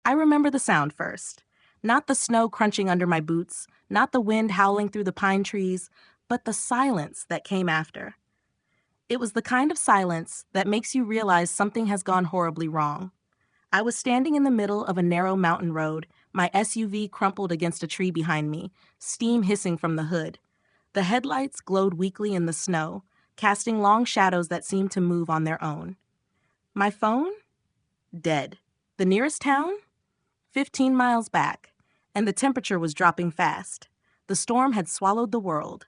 I remember the sound first. Not the snow crunching under my boots, not the wind howling through the pine trees, but the silence that came after. It was the kind of silence that makes you realize something has gone horribly wrong. I was standing in the middle of a narrow mountain road, my SUV crumpled against a tree behind me, steam hissing from the hood. The headlights glowed weakly in the snow, casting long shadows that seemed to move on their own. My phone? Dead. The nearest town? 15 miles back, and the temperature was dropping fast. The storm had swallowed the world.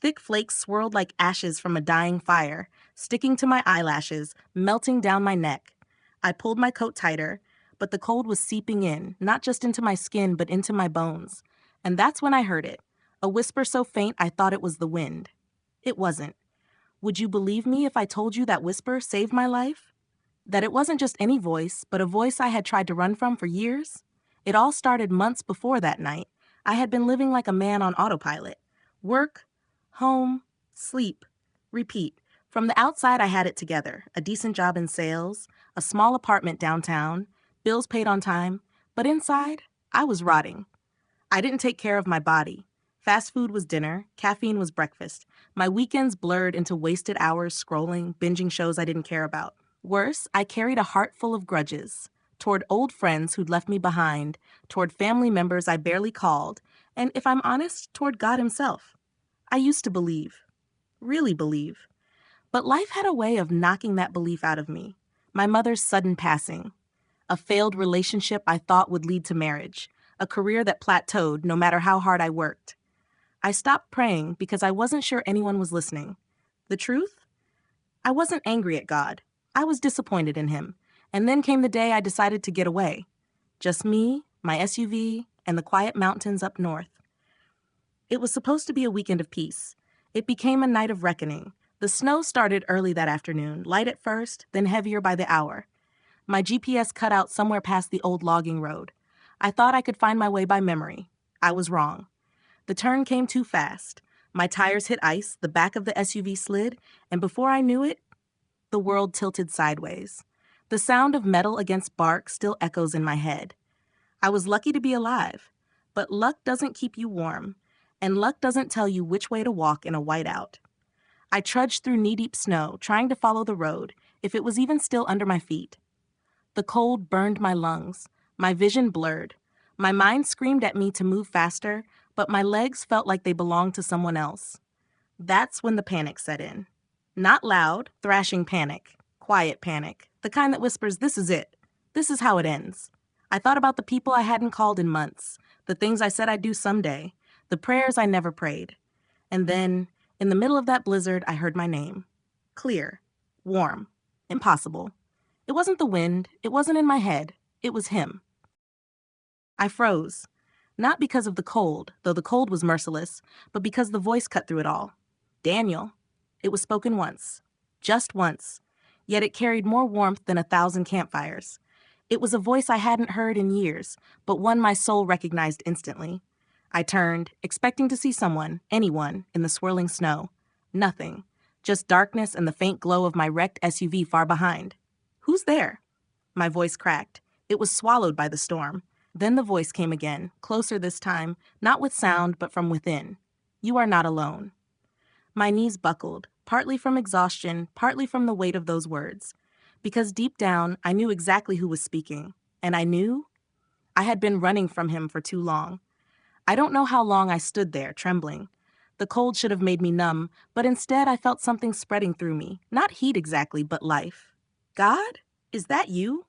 Thick flakes swirled like ashes from a dying fire, sticking to my eyelashes, melting down my neck. I pulled my coat tighter, but the cold was seeping in, not just into my skin, but into my bones. And that's when I heard it, a whisper so faint I thought it was the wind. It wasn't. Would you believe me if I told you that whisper saved my life? That it wasn't just any voice, but a voice I had tried to run from for years? It all started months before that night. I had been living like a man on autopilot. Work, home, sleep, repeat. From the outside, I had it together. A decent job in sales, a small apartment downtown, bills paid on time. But inside, I was rotting. I didn't take care of my body. Fast food was dinner, caffeine was breakfast. My weekends blurred into wasted hours scrolling, binging shows I didn't care about. Worse, I carried a heart full of grudges. Toward old friends who'd left me behind, toward family members I barely called, and if I'm honest, toward God himself. I used to believe. Really believe. But life had a way of knocking that belief out of me. My mother's sudden passing. A failed relationship I thought would lead to marriage. A career that plateaued no matter how hard I worked. I stopped praying because I wasn't sure anyone was listening. The truth? I wasn't angry at God. I was disappointed in him. And then came the day I decided to get away. Just me, my SUV, and the quiet mountains up north. It was supposed to be a weekend of peace. It became a night of reckoning. The snow started early that afternoon, light at first, then heavier by the hour. My GPS cut out somewhere past the old logging road. I thought I could find my way by memory. I was wrong. The turn came too fast. My tires hit ice, the back of the SUV slid, and before I knew it, the world tilted sideways. The sound of metal against bark still echoes in my head. I was lucky to be alive, but luck doesn't keep you warm, and luck doesn't tell you which way to walk in a whiteout. I trudged through knee-deep snow, trying to follow the road, if it was even still under my feet. The cold burned my lungs, my vision blurred. My mind screamed at me to move faster, but my legs felt like they belonged to someone else. That's when the panic set in. Not loud, thrashing panic, quiet panic, the kind that whispers, "This is it. This is how it ends." I thought about the people I hadn't called in months, the things I said I'd do someday, the prayers I never prayed. And then, in the middle of that blizzard, I heard my name. Clear, warm, impossible. It wasn't the wind, it wasn't in my head, it was him. I froze, not because of the cold, though the cold was merciless, but because the voice cut through it all. Daniel. It was spoken once, just once, yet it carried more warmth than 1,000 campfires. It was a voice I hadn't heard in years, but one my soul recognized instantly. I turned, expecting to see someone, anyone, in the swirling snow. Nothing, just darkness and the faint glow of my wrecked SUV far behind. "Who's there?" My voice cracked. It was swallowed by the storm. Then the voice came again, closer this time, not with sound, but from within. "You are not alone." My knees buckled, partly from exhaustion, partly from the weight of those words. Because deep down, I knew exactly who was speaking. And I knew I had been running from him for too long. I don't know how long I stood there, trembling. The cold should have made me numb, but instead I felt something spreading through me. Not heat exactly, but life. "God? Is that you?"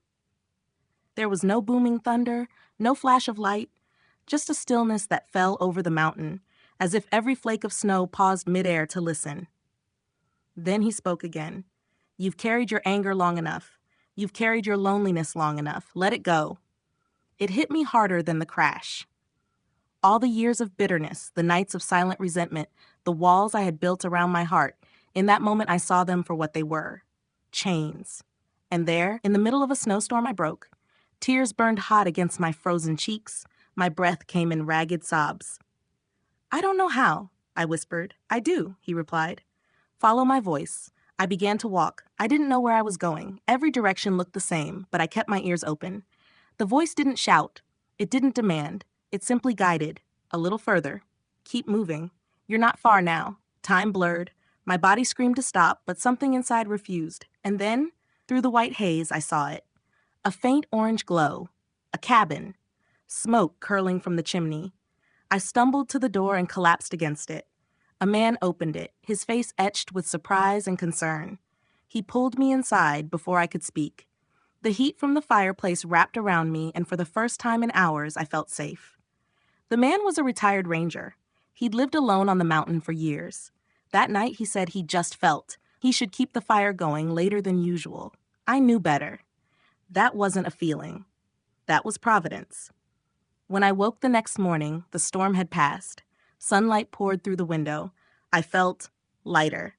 There was no booming thunder, no flash of light, just a stillness that fell over the mountain, as if every flake of snow paused midair to listen. Then he spoke again. "You've carried your anger long enough. You've carried your loneliness long enough. Let it go." It hit me harder than the crash. All the years of bitterness, the nights of silent resentment, the walls I had built around my heart, in that moment I saw them for what they were. Chains. And there, in the middle of a snowstorm, I broke. Tears burned hot against my frozen cheeks. My breath came in ragged sobs. "I don't know how," I whispered. "I do," he replied. "Follow my voice." I began to walk. I didn't know where I was going. Every direction looked the same, but I kept my ears open. The voice didn't shout. It didn't demand. It simply guided. A little further. Keep moving. You're not far now. Time blurred. My body screamed to stop, but something inside refused. And then, through the white haze, I saw it. A faint orange glow. A cabin. Smoke curling from the chimney. I stumbled to the door and collapsed against it. A man opened it, his face etched with surprise and concern. He pulled me inside before I could speak. The heat from the fireplace wrapped around me, and for the first time in hours, I felt safe. The man was a retired ranger. He'd lived alone on the mountain for years. That night, he said he just felt he should keep the fire going later than usual. I knew better. That wasn't a feeling. That was Providence. When I woke the next morning, the storm had passed. Sunlight poured through the window. I felt lighter.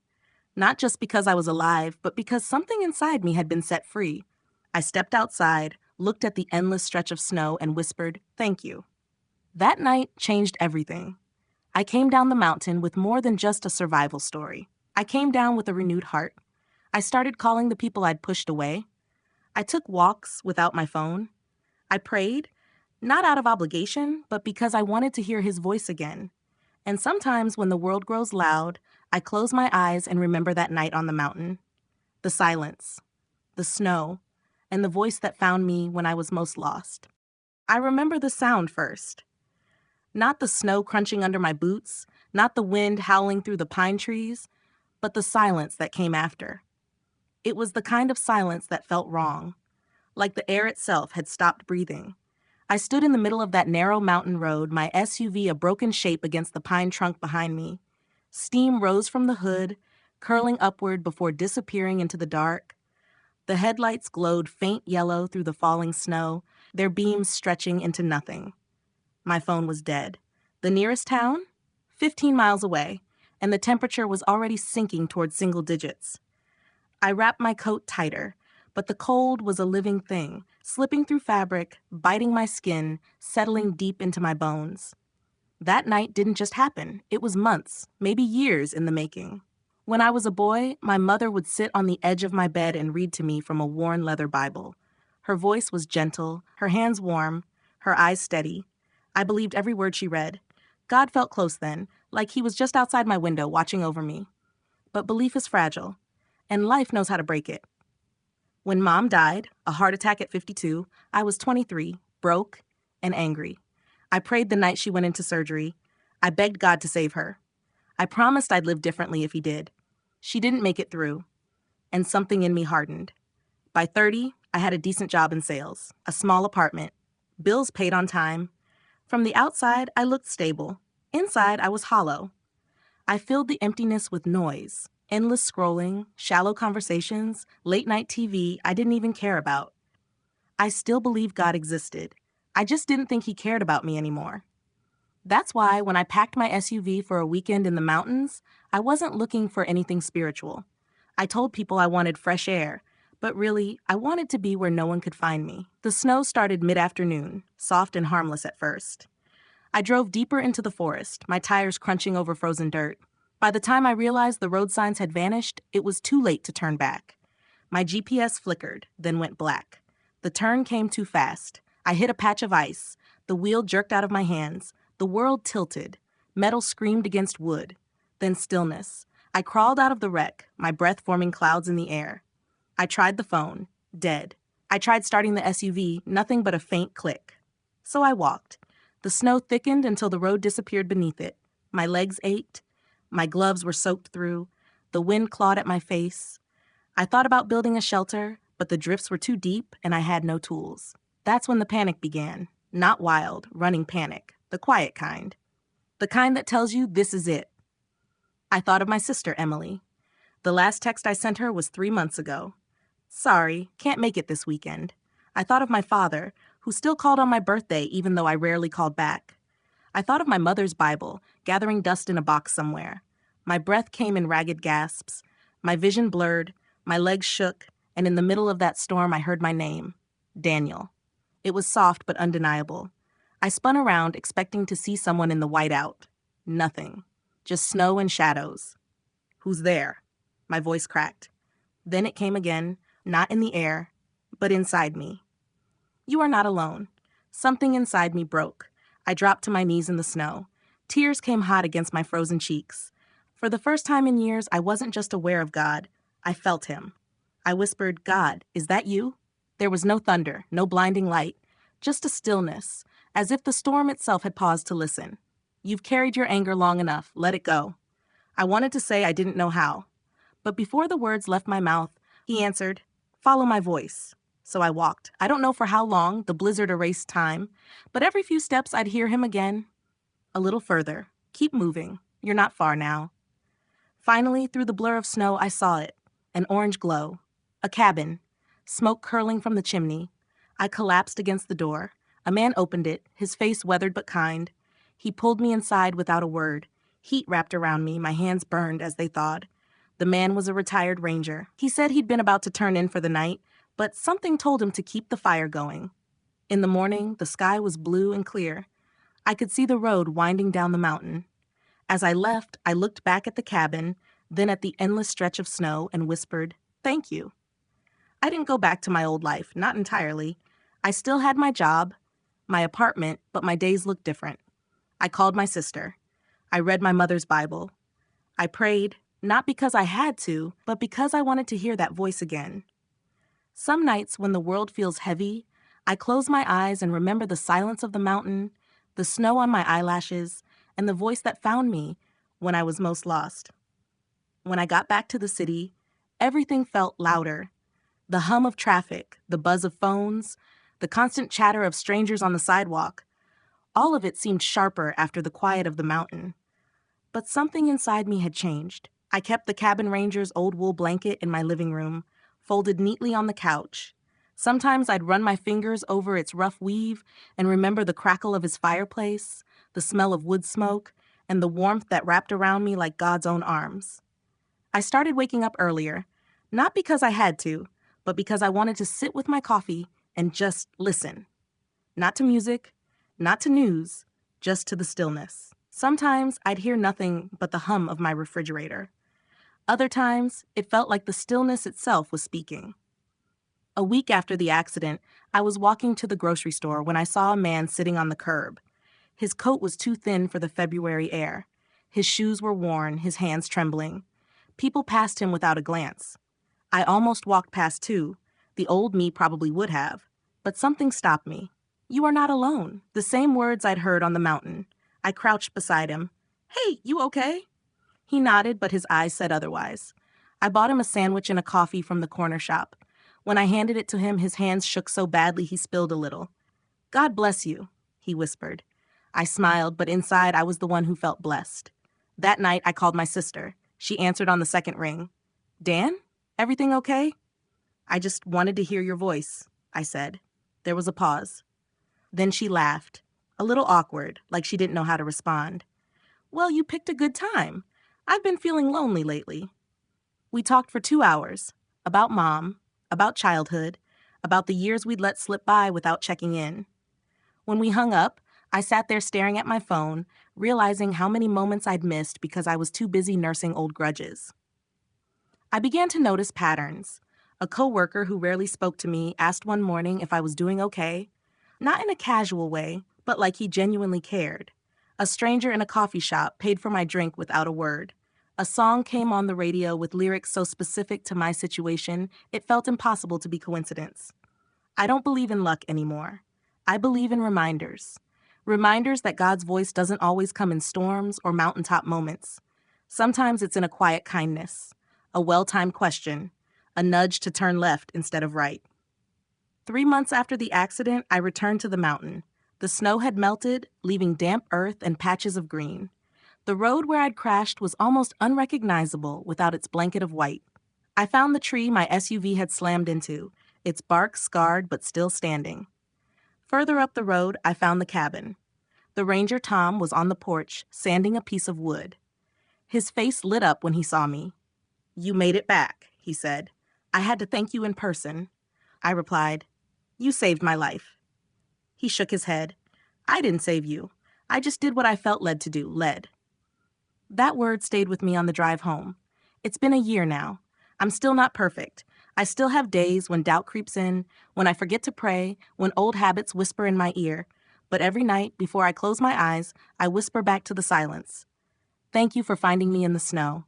Not just because I was alive, but because something inside me had been set free. I stepped outside, looked at the endless stretch of snow, and whispered, "Thank you." That night changed everything. I came down the mountain with more than just a survival story. I came down with a renewed heart. I started calling the people I'd pushed away. I took walks without my phone. I prayed, not out of obligation, but because I wanted to hear his voice again. And sometimes when the world grows loud, I close my eyes and remember that night on the mountain. The silence, the snow, and the voice that found me when I was most lost. I remember the sound first. Not the snow crunching under my boots, not the wind howling through the pine trees, but the silence that came after. It was the kind of silence that felt wrong, like the air itself had stopped breathing. I stood in the middle of that narrow mountain road, my SUV a broken shape against the pine trunk behind me. Steam rose from the hood, curling upward before disappearing into the dark. The headlights glowed faint yellow through the falling snow, their beams stretching into nothing. My phone was dead. The nearest town? 15 miles away, and the temperature was already sinking toward single digits. I wrapped my coat tighter, but the cold was a living thing, slipping through fabric, biting my skin, settling deep into my bones. That night didn't just happen. It was months, maybe years in the making. When I was a boy, my mother would sit on the edge of my bed and read to me from a worn leather Bible. Her voice was gentle, her hands warm, her eyes steady. I believed every word she read. God felt close then, like he was just outside my window watching over me. But belief is fragile, and life knows how to break it. When Mom died, a heart attack at 52, I was 23, broke, and angry. I prayed the night she went into surgery. I begged God to save her. I promised I'd live differently if he did. She didn't make it through, and something in me hardened. By 30, I had a decent job in sales, a small apartment, bills paid on time. From the outside, I looked stable. Inside, I was hollow. I filled the emptiness with noise, endless scrolling, shallow conversations, late-night TV I didn't even care about. I still believed God existed. I just didn't think he cared about me anymore. That's why when I packed my SUV for a weekend in the mountains, I wasn't looking for anything spiritual. I told people I wanted fresh air, but really, I wanted to be where no one could find me. The snow started mid-afternoon, soft and harmless at first. I drove deeper into the forest, my tires crunching over frozen dirt. By the time I realized the road signs had vanished, it was too late to turn back. My GPS flickered, then went black. The turn came too fast. I hit a patch of ice. The wheel jerked out of my hands. The world tilted. Metal screamed against wood. Then stillness. I crawled out of the wreck, my breath forming clouds in the air. I tried the phone. Dead. I tried starting the SUV, nothing but a faint click. So I walked. The snow thickened until the road disappeared beneath it. My legs ached. My gloves were soaked through. The wind clawed at my face. I thought about building a shelter, but the drifts were too deep and I had no tools. That's when the panic began. Not wild, running panic. The quiet kind. The kind that tells you this is it. I thought of my sister, Emily. The last text I sent her was 3 months ago. Sorry, can't make it this weekend. I thought of my father, who still called on my birthday even though I rarely called back. I thought of my mother's Bible, gathering dust in a box somewhere. My breath came in ragged gasps. My vision blurred, my legs shook, and in the middle of that storm I heard my name, Daniel. It was soft but undeniable. I spun around, expecting to see someone in the whiteout. Nothing. Just snow and shadows. Who's there? My voice cracked. Then it came again, not in the air, but inside me. You are not alone. Something inside me broke. I dropped to my knees in the snow. Tears came hot against my frozen cheeks. For the first time in years, I wasn't just aware of God. I felt him. I whispered, "God, is that you?" There was no thunder, no blinding light, just a stillness, as if the storm itself had paused to listen. "You've carried your anger long enough. Let it go." I wanted to say I didn't know how. But before the words left my mouth, he answered, "Follow my voice." So I walked. I don't know for how long, the blizzard erased time, but every few steps I'd hear him again. "A little further. Keep moving. You're not far now." Finally, through the blur of snow, I saw it. An orange glow. A cabin. Smoke curling from the chimney. I collapsed against the door. A man opened it, his face weathered but kind. He pulled me inside without a word. Heat wrapped around me, my hands burned as they thawed. The man was a retired ranger. He said he'd been about to turn in for the night, but something told him to keep the fire going. In the morning, the sky was blue and clear. I could see the road winding down the mountain. As I left, I looked back at the cabin, then at the endless stretch of snow, and whispered, "Thank you." I didn't go back to my old life, not entirely. I still had my job, my apartment, but my days looked different. I called my sister. I read my mother's Bible. I prayed, not because I had to, but because I wanted to hear that voice again. Some nights when the world feels heavy, I close my eyes and remember the silence of the mountain, the snow on my eyelashes, and the voice that found me when I was most lost. When I got back to the city, everything felt louder. The hum of traffic, the buzz of phones, the constant chatter of strangers on the sidewalk, all of it seemed sharper after the quiet of the mountain. But something inside me had changed. I kept the cabin ranger's old wool blanket in my living room, folded neatly on the couch. Sometimes I'd run my fingers over its rough weave and remember the crackle of his fireplace, the smell of wood smoke, and the warmth that wrapped around me like God's own arms. I started waking up earlier, not because I had to, but because I wanted to sit with my coffee and just listen. Not to music, not to news, just to the stillness. Sometimes I'd hear nothing but the hum of my refrigerator. Other times, it felt like the stillness itself was speaking. A week after the accident, I was walking to the grocery store when I saw a man sitting on the curb. His coat was too thin for the February air. His shoes were worn, his hands trembling. People passed him without a glance. I almost walked past too. The old me probably would have. But something stopped me. "You are not alone." The same words I'd heard on the mountain. I crouched beside him. "Hey, you okay?" He nodded, but his eyes said otherwise. I bought him a sandwich and a coffee from the corner shop. When I handed it to him, his hands shook so badly he spilled a little. "God bless you," he whispered. I smiled, but inside I was the one who felt blessed. That night, I called my sister. She answered on the second ring. "Dan, everything okay?" "I just wanted to hear your voice," I said. There was a pause. Then she laughed, a little awkward, like she didn't know how to respond. "Well, you picked a good time. I've been feeling lonely lately." We talked for 2 hours, about Mom, about childhood, about the years we'd let slip by without checking in. When we hung up, I sat there staring at my phone, realizing how many moments I'd missed because I was too busy nursing old grudges. I began to notice patterns. A coworker who rarely spoke to me asked one morning if I was doing okay, not in a casual way, but like he genuinely cared. A stranger in a coffee shop paid for my drink without a word. A song came on the radio with lyrics so specific to my situation, it felt impossible to be coincidence. I don't believe in luck anymore. I believe in reminders. Reminders that God's voice doesn't always come in storms or mountaintop moments. Sometimes it's in a quiet kindness, a well-timed question, a nudge to turn left instead of right. 3 months after the accident, I returned to the mountain. The snow had melted, leaving damp earth and patches of green. The road where I'd crashed was almost unrecognizable without its blanket of white. I found the tree my SUV had slammed into, its bark scarred but still standing. Further up the road, I found the cabin. The ranger Tom was on the porch, sanding a piece of wood. His face lit up when he saw me. "You made it back," he said. "I had to thank you in person." I replied, "You saved my life." He shook his head. "I didn't save you. I just did what I felt led to do, led." That word stayed with me on the drive home. It's been a year now. I'm still not perfect. I still have days when doubt creeps in, when I forget to pray, when old habits whisper in my ear. But every night, before I close my eyes, I whisper back to the silence. Thank you for finding me in the snow.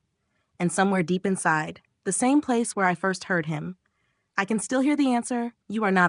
And somewhere deep inside, the same place where I first heard him, I can still hear the answer, you are not